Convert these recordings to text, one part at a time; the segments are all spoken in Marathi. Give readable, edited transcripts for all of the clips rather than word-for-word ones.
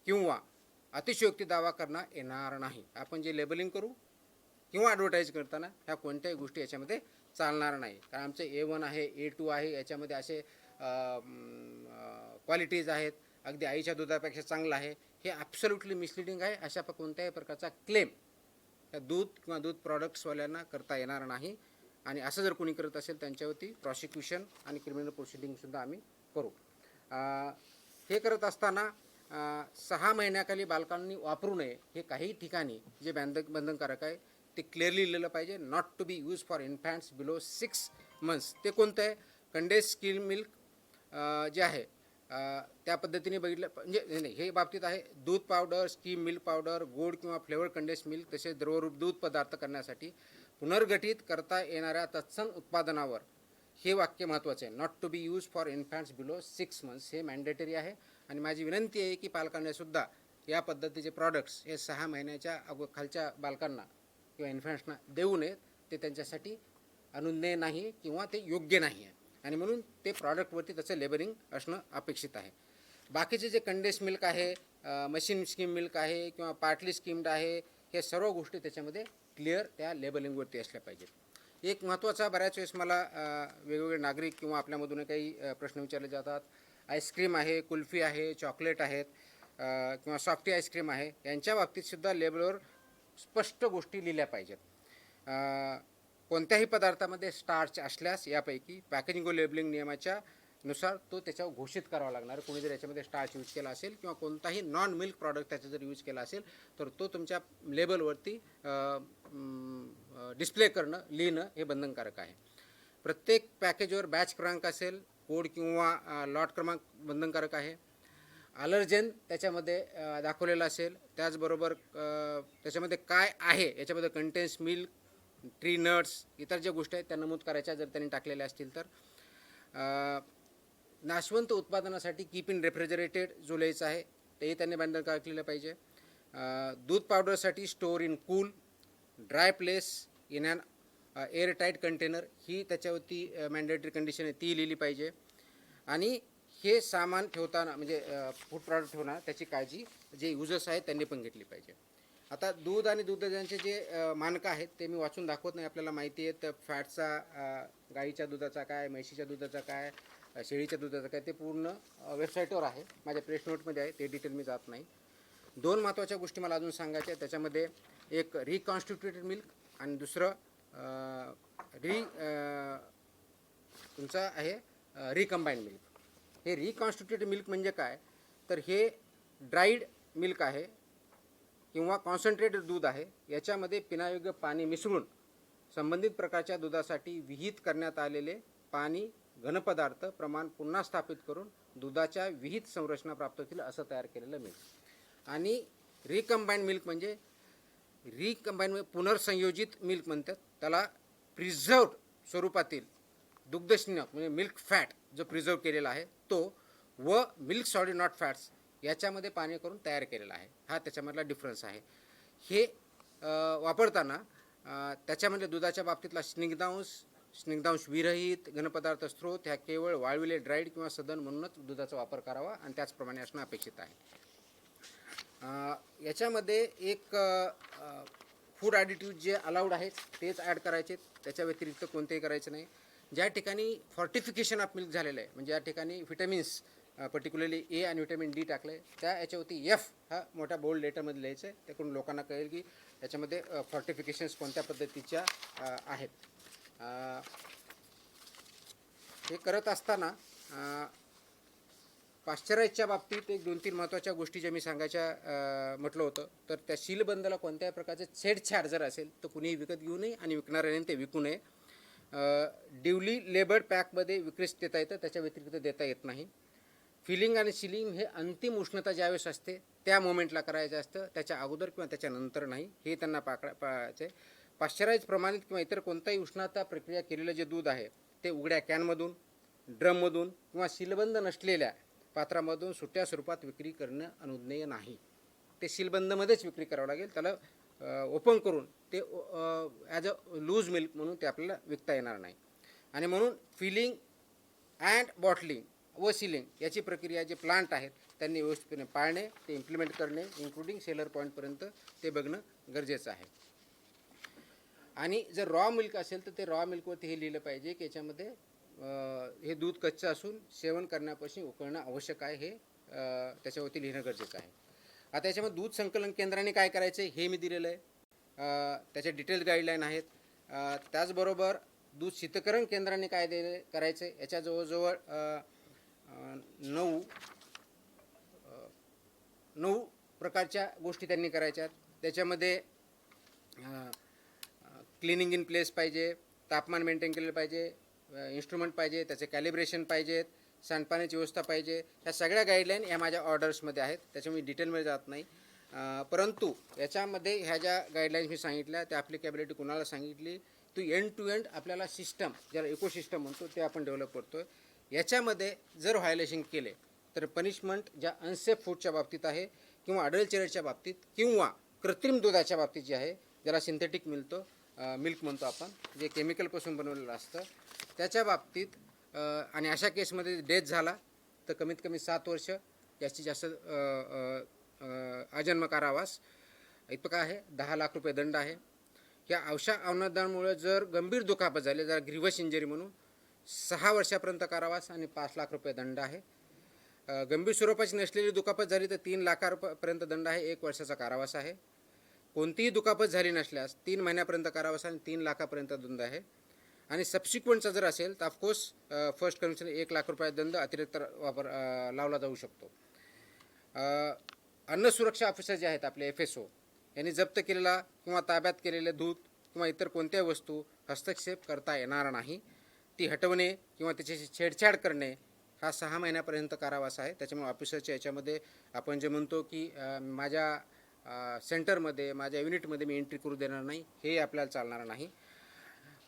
किंवा अतिशयोक्ती दावा करता येणार नाही. आपण जे लेबलिंग करू किंवा ॲडव्हर्टाईज करताना ह्या कोणत्याही गोष्टी याच्यामध्ये चालणार नाही. कारण आमचं A1 आहे, A2 आहे, याच्यामध्ये असे क्वालिटीज आहेत, अगदी आईच्या दुधापेक्षा चांगलं आहे, हे ॲब्सोल्युटली मिसलिडिंग आहे. अशा कोणत्याही प्रकारचा क्लेम या दूध किंवा दूध प्रॉडक्ट्सवाल्यांना करता येणार नाही. आणि असं जर कोणी करत असेल त्यांच्यावरती प्रॉसिक्युशन आणि क्रिमिनल प्रोसिडिंगसुद्धा आम्ही करू. हे करत असताना 6 महिन्याखाली बालकांनी वापरू नये हे काही ठिकाणी जे बंधनकारक आहे ते क्लिअरली लिहिलं पाहिजे. Not to be use for infants below 6 months. ते कोणतं आहे? कंडेन्स स्किम मिल्क जे आहे त्या पद्धतीने बघितलं म्हणजे नाही, हे बाबतीत आहे. दूध पावडर, स्कीम मिल्क पावडर, गोड किंवा फ्लेवर कंडेन्स मिल्क तसेच द्रवरूप दूध पदार्थ करण्यासाठी पुनर्गठित करता येणाऱ्या तत्सम उत्पादनावर हे वाक्य महत्त्वाचं आहे. Not to be use for infants below 6 months हे मॅन्डेटरी आहे. आणि माझी विनंती आहे की पालकांनासुद्धा या पद्धतीचे प्रॉडक्ट्स हे 6 महिन्याच्या खालच्या बालकांना किंवा इन्फॅन्ट्सना देऊ नयेत. ते त्यांच्यासाठी अनुज्ञेय नाही किंवा ते योग्य नाही आहे. आणि म्हणून ते प्रॉडक्टवरती त्याचं लेबलिंग असणं अपेक्षित आहे. बाकीचे जे कंडेन्स मिल्क आहे, मशीन स्कीम मिल्क आहे किंवा पार्टली स्कीम्ड आहे, हे सर्व गोष्टी त्याच्यामध्ये क्लिअर त्या लेबलिंगवरती असल्या पाहिजेत. एक महत्त्वाचा, बऱ्याच वेळेस मला वेगवेगळे नागरिक किंवा आपल्यामधून काही प्रश्न विचारले जातात. आईस्क्रीम आहे, कुल्फी आहे, चॉकलेट आहेत किंवा सॉफ्टी आईस्क्रीम आहे, यांच्या बाबतीतसुद्धा लेबलवर स्पष्ट गोष्टी लिहिल्या पाहिजेत. कोणत्याही पदार्थामध्ये स्टार्च असल्यास यापैकी पॅकेजिंग व लेबलिंग नियमाच्या नुसार तो त्याच्यावर घोषित करावा लागणार. कोणी जर याच्यामध्ये स्टार्च यूज केला असेल किंवा कोणताही नॉन मिल्क प्रॉडक्ट त्याचा जर यूज केला असेल तर तो तुमच्या लेबलवरती डिस्प्ले करणं, लिहिणं हे बंधनकारक आहे. प्रत्येक पॅकेजवर बॅच क्रमांक असेल, कोड किंवा लॉट क्रमांक बंधनकारक आहे. अलर्जेन त्याच्यामध्ये दाखवलेलं असेल. त्याचबरोबर त्याच्यामध्ये काय आहे याच्यामध्ये कंटेन्स मिल्क, ट्री नट्स, इतर ज्या गोष्टी आहेत त्या नमूद करायच्या जर त्यांनी टाकलेल्या असतील तर. नाशवंत उत्पादनासाठी कीप इन रेफ्रिजरेटेड जो लिहायचा आहे तेही त्यांनी बंधनकारक लिहिलं पाहिजे. दूध पावडरसाठी store in cool, dry place in an airtight container ही त्याच्यावरती मॅन्डेटरी कंडिशन आहे ती लिहिली पाहिजे. आणि हे सामान ठेवताना म्हणजे फूड प्रॉडक्ट ठेवणार त्याची काळजी जे युजर्स आहेत त्यांनी पण घेतली पाहिजे. आता दूध आणि दुधाचे जे मानकं आहेत ते मी वाचून दाखवत नाही, आपल्याला माहिती आहे. तर फॅटचा गाईच्या दुधाचा काय, म्हशीच्या दुधाचा काय, शेळीच्या दुधाचा काय, ते पूर्ण वेबसाईटवर आहे, माझ्या प्रेस नोटमध्ये आहे, ते डिटेल मी जात नाही. 2 महत्त्वाच्या गोष्टी मला अजून सांगायच्या आहेत. त्याच्यामध्ये एक रिकॉन्स्टिट्युटेड मिल्क आणि दुसरं तुमचं आहे रिकंबाईंड मिल्क. हे रिकॉन्स्टिट्युटेड मिल्क म्हणजे काय, तर हे ड्राईड मिल्क आहे किंवा कॉन्सन्ट्रेटेड दूध आहे. याच्यामध्ये पिण्यायोग्य पाणी मिसळून संबंधित प्रकारच्या दुधासाठी विहित करण्यात आलेले पाणी घनपदार्थ प्रमाण पुन्हा स्थापित करून दुधाच्या विहित संरचना प्राप्त होतील असं तयार केलेलं मिल्क. आणि रिकंबाईंड मिल्क म्हणजे पुनर्संयोजित मिल्क म्हणतात त्याला. प्रिझर्व्ड स्वरूपातील दुग्धजन्य म्हणजे मिल्क फॅट जो प्रिझर्व केलेला आहे तो व मिल्क सॉलिड नॉट फॅट्स याच्यामध्ये पाणी करून तयार केलेला आहे. हा त्याच्यामधला डिफरन्स आहे. हे वापरताना त्याच्यामध्ये दुधाच्या बाबतीतला स्निग्धांश विरहित घनपदार्थ स्रोत ह्या केवळ वाळविले ड्राईड किंवा सदन म्हणूनच दुधाचा वापर करावा आणि त्याचप्रमाणे असणं अपेक्षित आहे. याच्यामध्ये एक फूड ॲडिटिव्ह जे अलाउड आहेत तेच ॲड करायचे, त्याच्या व्यतिरिक्त कोणतेही करायचं नाही. ज्या ठिकाणी फॉर्टिफिकेशन ऑफ मिल्क झालेलं आहे म्हणजे या ठिकाणी व्हिटॅमिन्स पर्टिक्युलरली ए आणि व्हिटॅमिन डी टाकले, त्या याच्यावरती एफ हा मोठ्या बोल्ड लेटरमध्ये लिहायचं आहे. त्याकडून लोकांना कळेल की याच्यामध्ये फॉर्टिफिकेशन्स कोणत्या पद्धतीच्या आहेत. हे करत असताना पाश्चराईजच्या बाबतीत एक 2-3 महत्त्वाच्या गोष्टी ज्या मी सांगायच्या म्हटलं होतं. तर त्या सीलबंदला कोणत्याही प्रकारचे छेडछाड जर असेल तर कुणीही विकत घेऊ नये आणि विकणाऱ्याने ते विकू नये. ड्युली लेबर्ड पॅकमध्ये विक्रीस देता येतं, त्याच्या व्यतिरिक्त देता येत नाही. फिलिंग आणि सिलिंग हे अंतिम उष्णता ज्यावेळेस असते त्या मोमेंटला करायचं असतं, त्याच्या अगोदर किंवा त्याच्यानंतर नाही, हे त्यांना पाळायचे. पाश्चराईज प्रमाणित किंवा इतर कोणताही उष्णता प्रक्रिया केलेलं जे दूध आहे ते उघड्या कॅनमधून, ड्रममधून किंवा सीलबंद नसलेल्या पात्रामधून सुट्या स्वरूपात विक्री करणं अनुज्ञेय नाही. ते सीलबंदमध्येच विक्री करावं लागेल. त्याला ओपन करून ते ॲज अ लूज मिल्क म्हणून ते आपल्याला विकता येणार नाही. आणि म्हणून फिलिंग अँड बॉटलिंग व सिलिंग याची प्रक्रिया जे प्लांट आहेत त्यांनी व्यवस्थितपणे पाळणे, ते इम्प्लिमेंट करणे, इन्क्लुडिंग सेलर पॉईंटपर्यंत ते बघणं गरजेचं आहे. आणि जर रॉ मिल्क असेल तर ते रॉ मिल्कवरती हे लिहिलं पाहिजे की याच्यामध्ये हे दूध कच्चं असून सेवन करण्यापासून उकळणं आवश्यक आहे, हे त्याच्यावरती लिहिणं गरजेचं आहे. आता याच्यामध्ये दूध संकलन केंद्राने काय करायचं हे मी दिलेलं आहे. त्याचे डिटेल्स गाईडलाईन आहेत. त्याचबरोबर दूध शीतकरण केंद्राने काय करायचं याच्या जवळजवळ 9 प्रकारच्या गोष्टी त्यांनी करायच्या. त्याच्यामध्ये क्लिनिंग इन प्लेस पाहिजे, तापमान मेंटेन केलेलं पाहिजे, इन्स्ट्रुमेंट पाहिजे, त्याचे कॅलिब्रेशन पाहिजेत, सांडपाण्याची व्यवस्था पाहिजे. ह्या सगळ्या गाईडलाईन या माझ्या ऑर्डर्समध्ये आहेत, त्याच्यामुळे डिटेलमध्ये जात नाही. परंतु याच्यामध्ये ह्या ज्या गाईडलाईन्स मी सांगितल्या त्या ॲप्लिकेबिलिटी कुणाला सांगितली, तो एंड टू एंड आपल्याला सिस्टम, ज्याला इकोसिस्टम म्हणतो, ते आपण डेव्हलप करतो आहे. याच्यामध्ये जर व्हायलेशन केले तर पनिशमेंट ज्या अनसेफ फूडच्या बाबतीत आहे किंवा अडल्चरेटच्या बाबतीत किंवा कृत्रिम दुधाच्या बाबतीत जे आहे, ज्याला सिंथेटिक मिल्क म्हणतो आपण, जे केमिकलपासून बनवलेलं असतं, त्याच्या बाबतीत आणि अशा केसमध्ये डेथ झाला तर कमीत कमी 7 वर्ष, जास्तीत जास्त आजन्म कारावास इतका आहे. 10 लाख रुपये दंड आहे. या अशा अनुदानामुळे जर गंभीर दुखापत झाली, जर ग्रीवस इंजरी म्हणून, 6 वर्षापर्यंत कारावास आणि 5 लाख रुपये दंड आहे. गंभीर स्वरूपाची नसलेली दुखापत झाली तर 3 लाखापर्यंत दंड आहे, 1 वर्षाचा कारावास आहे. कोणतीही दुखापत झाली नसल्यास 3 महिन्यापर्यंत कारावास आणि 3 लाखापर्यंत दंड आहे. आणि सबसिक्वेंटचा जर असेल तर ऑफकोर्स फर्स्ट कन्व्हिक्शन 1 लाख रुपये दंड अतिरिक्त लावला जाऊ शकतो. अन्न सुरक्षा ऑफिसर जे आहेत आपले FSO यांनी जप्त केलेला किंवा ताब्यात केलेले दूध किंवा इतर कोणत्याही वस्तू हस्तक्षेप करता येणार नाही. ती हटवणे किंवा त्याच्याशी छेडछाड करणे हा 6 महिन्यापर्यंत कारावास आहे. त्याच्यामुळे ऑफिसरच्या याच्यामध्ये आपण जे म्हणतो की माझ्या सेंटरमध्ये, माझ्या युनिटमध्ये मी एंट्री करू देणार नाही, हे आपल्याला चालणार नाही.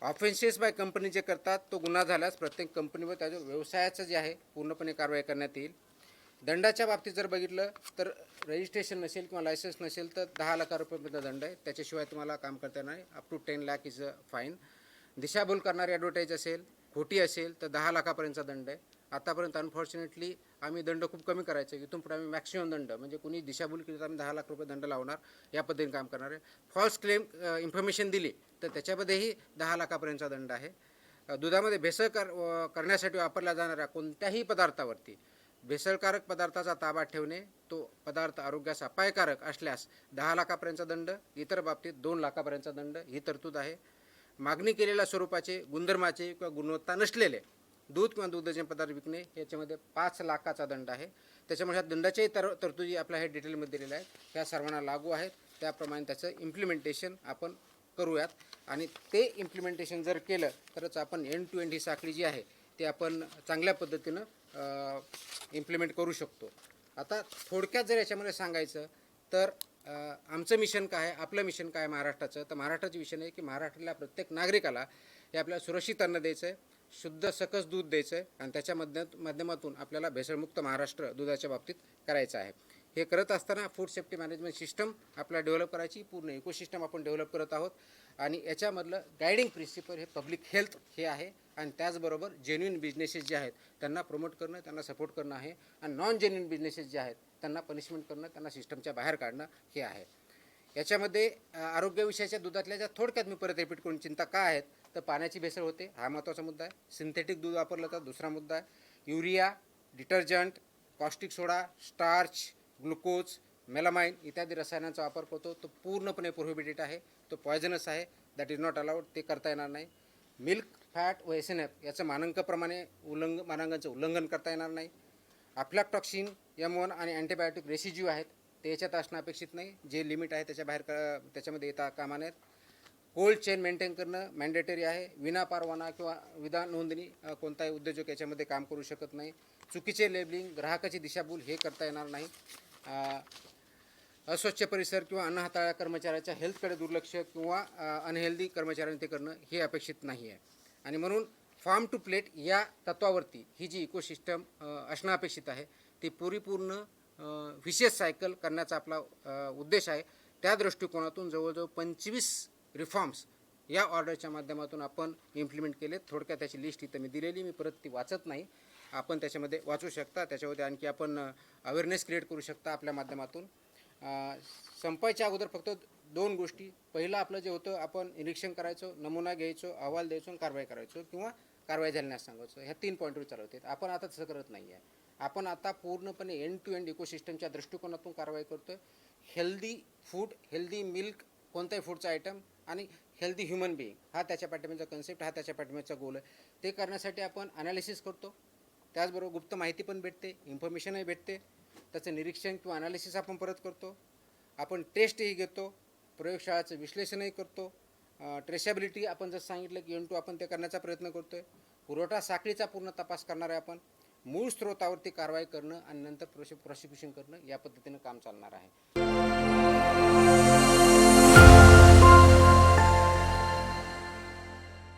ऑफेन्सेस बाय कंपनी जे करतात तो गुन्हा झाल्यास प्रत्येक कंपनीवर त्याच्या व्यवसायाचं जे आहे पूर्णपणे कारवाई करण्यात येईल. दंडाच्या बाबतीत जर बघितलं तर रजिस्ट्रेशन नसेल किंवा लायसन्स नसेल तर 10 लाख रुपयेपर्यंत दंड आहे. त्याच्याशिवाय तुम्हाला काम करता येणार नाही. Up to 10 lakh is a fine. दिशाभूल करणारी ॲडव्हर्टाईज असेल, खोटी असेल तर 10 लाखापर्यंतचा दंड आहे. आतापर्यंत अनफॉर्च्युनेटली आम्ही दंड खूप कमी करायचं, इथून पुढे आम्ही मॅक्सिमम दंड, म्हणजे कुणी दिशाभूल केली तर आम्ही 10 लाख रुपये दंड लावणार, या पद्धतीने काम करणार आहे. फॉल्स क्लेम इन्फॉर्मेशन दिली तर त्याच्यामध्येही 10 लाखापर्यंतचा दंड आहे. दुधामध्ये भेसळ करण्यासाठी वापरल्या जाणाऱ्या कोणत्याही पदार्थावरती भेसळकारक पदार्थाचा ताबा ठेवणे, तो पदार्थ आरोग्यास अपायकारक असल्यास 10 लाखापर्यंतचा दंड, इतर बाबतीत 2 लाखापर्यंतचा दंड ही तरतूद आहे. मागणी केलेल्या स्वरूपाचे, गुणधर्माचे किंवा गुणवत्ता नसलेले दूध किंवा दुग्धजन्य पदार्थ विकणे याच्यामध्ये 5 लाखाचा दंड आहे. त्याच्यामुळे ह्या दंडाच्याही तरतुदी आपल्या हे डिटेलमध्ये दिलेल्या आहेत, ह्या सर्वांना लागू आहेत. त्याप्रमाणे त्याचं इम्प्लिमेंटेशन आपण करूयात आणि ते इम्प्लिमेंटेशन जर केलं तरच आपण एंड टू एंड ही साखळी जी आहे ती आपण चांगल्या पद्धतीनं इम्प्लिमेंट करू शकतो. आता थोडक्यात जर याच्यामध्ये सांगायचं तर आमचं मिशन काय आहे, आपलं मिशन काय आहे महाराष्ट्राचं, तर महाराष्ट्राचं मिशन आहे की महाराष्ट्रातल्या प्रत्येक नागरिकाला हे आपल्याला सुरक्षित अन्न द्यायचं आहे, शुद्ध सकस दूध द्यायचं आहे आणि त्याच्या माध्यमातून आपल्याला भेसळमुक्त महाराष्ट्र दुधाच्या बाबतीत करायचं आहे. हे करत असताना फूड सेफ्टी मॅनेजमेंट सिस्टम आपल्याला डेव्हलप करायची, पूर्ण इकोसिस्टम आपण डेव्हलप करत आहोत आणि याच्यामधलं गायडिंग प्रिन्सिपल हे पब्लिक हेल्थ हे आहे आणि त्याचबरोबर जेन्युइन बिझनेसेस जे आहेत त्यांना प्रमोट करणं, त्यांना सपोर्ट करणं आहे आणि नॉन जेन्युइन बिझनेसेस जे आहेत त्यांना पनिशमेंट करणं, त्यांना सिस्टमच्या बाहेर काढणं हे आहे. याच्यामध्ये आरोग्यविषयाच्या दुधातल्या ज्या थोडक्यात मी परत रिपीट करून चिंता काय आहेत, तर पाण्याची भेसळ होते, हा महत्त्वाचा मुद्दा आहे. सिंथेटिक दूध वापरलं तर दुसरा मुद्दा आहे. युरिया, डिटर्जंट, कॉस्टिक सोडा, स्टार्च, ग्लुकोज, मेलामाइन इत्यादी रसायनांचा वापर करतो, तो पूर्णपणे प्रोहिबिटेड आहे, तो पॉयझनस आहे, दॅट इज नॉट अलाउड, ते करता येणार नाही. मिल्क फॅट व SNF याचं मानांकाप्रमाणे मानांकांचं उल्लंघन करता येणार नाही. अफ्लॅटॉक्सिन, M1 आणि अँटीबायोटिक रेसिड्यू आहेत ते याच्यात असणं अपेक्षित नाही, जे लिमिट आहे त्याच्या बाहेर त्याच्यामध्ये येता कामा नयेत. कोल्ड चेन मेंटेन करणं मॅन्डेटरी आहे. विना परवाना किंवा विना नोंदणी कोणताही उद्योजक याच्यामध्ये काम करू शकत नाही. चुकीचे लेबलिंग, ग्राहकाची दिशाभूल हे करता येणार नाही. अस्वच्छ परिसर किंवा अन्न हाताळ्या कर्मचाऱ्याच्या हेल्थकडे दुर्लक्ष किंवा अनहेल्दी कर्मचाऱ्यांनी ते करणं हे अपेक्षित नाही आहे. आणि म्हणून फार्म टू प्लेट या तत्वावरती ही जी इकोसिस्टम असणं अपेक्षित आहे ती परिपूर्ण विशेष सायकल करण्याचा आपला उद्देश आहे. त्या दृष्टिकोनातून जवळजवळ 25 रिफॉर्म्स या ऑर्डरच्या माध्यमातून आपण इम्प्लिमेंट केले. थोडक्यात त्याची लिस्ट इथं मी दिलेली, मी परत ती वाचत नाही. आपण त्याच्यामध्ये वाचू शकता. त्याच्यामध्ये आणखी आपण अवेअरनेस क्रिएट करू शकता आपल्या माध्यमातून. संपायच्या अगोदर फक्त 2 गोष्टी. पहिलं आपलं जे होतं, आपण निरीक्षण करायचो, नमुना घ्यायचो, अहवाल द्यायचो आणि कारवाई करायचो किंवा कारवाई झाल्यास सांगायचं. ह्या 3 पॉईंटवर चालवते. आपण आता तसं करत नाही आहे. आपण आता पूर्णपणे एंड टू एंड इकोसिस्टमच्या दृष्टिकोनातून कारवाई करतो आहे. हेल्दी फूड, हेल्दी मिल्क, कोणताही फूडचा आयटम आणि हेल्दी ह्युमन बिईंग हा त्याच्या पाठीमागचा कन्सेप्ट, हा त्याच्या पाठीमागचा गोल आहे. ते करण्यासाठी आपण ॲनालिसिस करतो. त्याचबरोबर गुप्त माहिती पण भेटते, इन्फॉर्मेशनही भेटते. त्याचं निरीक्षण किंवा ॲनालिसिस आपण परत करतो. आपण टेस्टही घेतो, प्रयोगशाळाचं विश्लेषणही करतो. ट्रेसेबिलिटी आपण जसं सांगितलं की N2 आपण ते करण्याचा प्रयत्न करतो आहे. पुरवठा साखळीचा पूर्ण तपास करणार आहे आपण. मूळ स्रोतावरती कारवाई करणं आणि नंतर प्रोसिक्युशन करणं, या पद्धतीनं काम चालणार आहे.